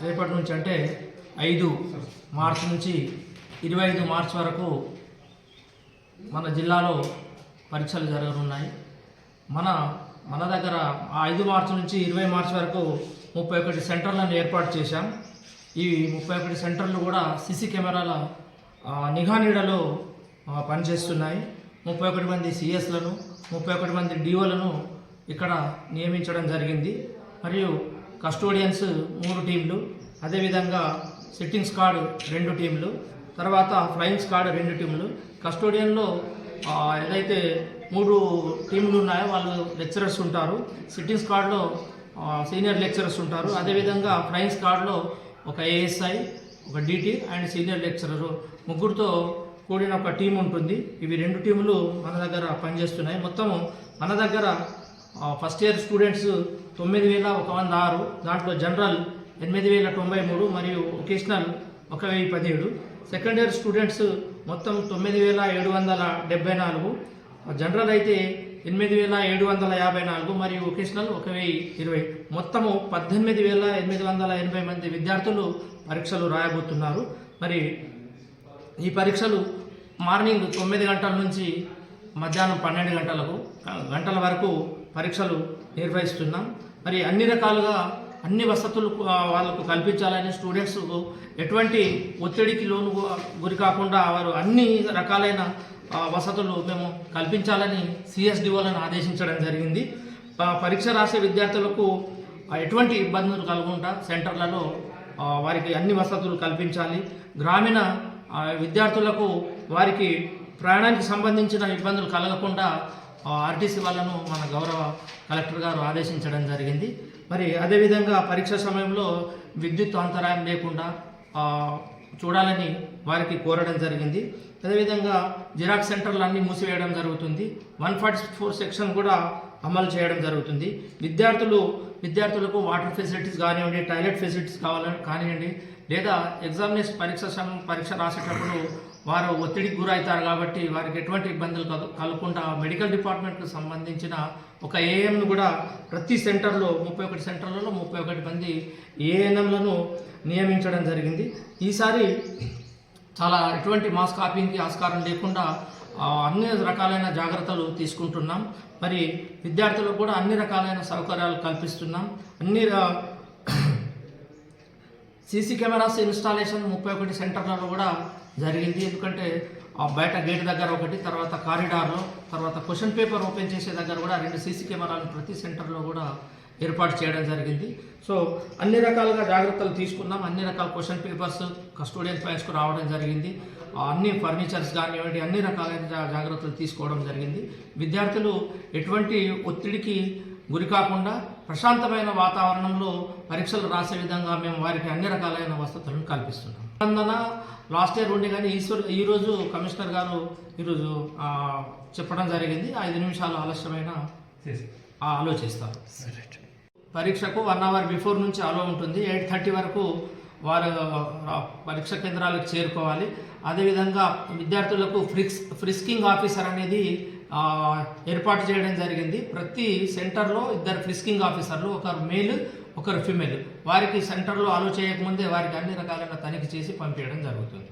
రేపటి నుంచి అంటే 5 మార్చి నుంచి 25 మార్చి వరకు మన జిల్లాలో పరీక్షలు జరగనున్నాయి. మన దగ్గర 5 మార్చి నుంచి 20 మార్చి వరకు 31 సెంటర్లను ఏర్పాటు చేశాం. ఈ 31 సెంటర్లు కూడా సీసీ కెమెరాల నిఘా నీడలో పనిచేస్తున్నాయి. 31 మంది సిఎస్లను 31 మంది డిఓలను ఇక్కడ నియమించడం జరిగింది. మరియు కస్టోడియన్స్ 3 టీంలు, అదేవిధంగా సిట్టింగ్ స్క్వాడ్ 2 టీంలు, తర్వాత ఫ్లయింగ్ స్క్వాడ్ 2 టీంలు. కస్టోడియన్లో ఏదైతే 3 టీంలు ఉన్నాయో వాళ్ళు లెక్చరర్స్ ఉంటారు. సిట్టింగ్ స్క్వాడ్లో సీనియర్ లెక్చరర్స్ ఉంటారు. అదేవిధంగా ఫ్లయింగ్ స్క్వాడ్లో ఒక ఏఎస్ఐ, ఒక డిటి అండ్ సీనియర్ లెక్చరరు ముగ్గురితో కూడిన ఒక టీం ఉంటుంది. ఇవి 2 టీములు మన దగ్గర పనిచేస్తున్నాయి. మొత్తము మన దగ్గర ఫస్ట్ ఇయర్ స్టూడెంట్స్ 9106, దాంట్లో జనరల్ 8093 మరియు వొకేషనల్ 1017. సెకండ్ ఇయర్ స్టూడెంట్స్ మొత్తం 9774, జనరల్ అయితే 8754 మరియు వొకేషనల్ 1020. మొత్తము 18880 మంది విద్యార్థులు పరీక్షలు రాయబోతున్నారు. మరి ఈ పరీక్షలు మార్నింగ్ 9 గంటల నుంచి మధ్యాహ్నం 12 గంటల వరకు పరీక్షలు నిర్వహిస్తున్నాం. మరి అన్ని రకాలుగా అన్ని వసతులు వాళ్ళకు కల్పించాలని, స్టూడెంట్స్ ఎటువంటి ఒత్తిడికి లోను గురి కాకుండా వారు అన్ని రకాలైన వసతులు మేము కల్పించాలని సిఎస్డిఓలను ఆదేశించడం జరిగింది. పరీక్ష రాసే విద్యార్థులకు ఎటువంటి ఇబ్బందులు కలగకుండా సెంటర్లలో వారికి అన్ని వసతులు కల్పించాలి. గ్రామీణ విద్యార్థులకు వారికి ప్రయాణానికి సంబంధించిన ఇబ్బందులు కలగకుండా ఆర్టీసీ వాళ్ళను మన గౌరవ కలెక్టర్ గారు ఆదేశించడం జరిగింది. మరి అదేవిధంగా పరీక్ష సమయంలో విద్యుత్ అంతరాయం లేకుండా చూడాలని వారికి కోరడం జరిగింది. అదేవిధంగా జిరాక్స్ సెంటర్లు అన్నీ మూసివేయడం జరుగుతుంది. 144 సెక్షన్ కూడా అమలు చేయడం జరుగుతుంది. విద్యార్థులకు వాటర్ ఫెసిలిటీస్ కానివ్వండి, టాయిలెట్ ఫెసిలిటీస్ కానివ్వండి, లేదా ఎగ్జామినేషన్ పరీక్ష రాసేటప్పుడు వారు ఒత్తిడికి గురవుతారు కాబట్టి వారికి ఎటువంటి ఇబ్బందులు కలగకుండా మెడికల్ డిపార్ట్మెంట్కు సంబంధించిన ఒక ఏఎంను కూడా ప్రతి సెంటర్లో 31 సెంటర్లలో 31 మంది ఏఎన్ఎంలను నియమించడం జరిగింది. ఈసారి చాలా ఎటువంటి మాస్ కాపీకి ఆస్కారం లేకుండా అన్ని రకాలైన జాగ్రత్తలు తీసుకుంటున్నాం. మరి విద్యార్థులకు కూడా అన్ని రకాలైన సౌకర్యాలు కల్పిస్తున్నాం. సీసీ కెమెరాస్ ఇన్స్టాలేషన్ 31 సెంటర్లలో కూడా జరిగింది. ఎందుకంటే బయట గేట్ దగ్గర ఒకటి, తర్వాత కారిడార్లో, తర్వాత క్వశ్చన్ పేపర్ ఓపెన్ చేసే దగ్గర కూడా 2 సీసీ కెమెరాలను ప్రతి సెంటర్లో కూడా ఏర్పాటు చేయడం జరిగింది. సో అన్ని రకాలుగా జాగ్రత్తలు తీసుకున్నాం. అన్ని రకాల క్వశ్చన్ పేపర్స్ కస్టోడియన్ ఫైల్స్కు రావడం జరిగింది. అన్ని ఫర్నిచర్స్ కానివ్వండి అన్ని రకాలైన జాగ్రత్తలు తీసుకోవడం జరిగింది. విద్యార్థులు ఎటువంటి ఒత్తిడికి గురి కాకుండా ప్రశాంతమైన వాతావరణంలో పరీక్షలు రాసే విధంగా మేము వారికి అన్ని రకాలైన వసతులను కల్పిస్తున్నాం. స్పందన లాస్ట్ ఇయర్ ఉండే కానీ ఈరోజు కమిషనర్ గారు ఈరోజు చెప్పడం జరిగింది. 5 నిమిషాలు ఆలస్యమైన ఆలోచిస్తారు. పరీక్షకు 1 అవర్ బిఫోర్ నుంచి అలో ఉంటుంది. 8:30 వరకు వారు పరీక్ష కేంద్రాలకు చేరుకోవాలి. అదేవిధంగా విద్యార్థులకు ఫ్రిస్కింగ్ ఆఫీసర్ అనేది ఏర్పాటు చేయడం జరిగింది. ప్రతి సెంటర్లో 2 ఫ్రిస్కింగ్ ఆఫీసర్లు, ఒకరు మేల్ ఒకరు ఫిమేల్, వారికి సెంటర్లో అలో చేయకముందే వారికి అన్ని రకాలైన తనిఖీ చేసి పంపించడం జరుగుతుంది.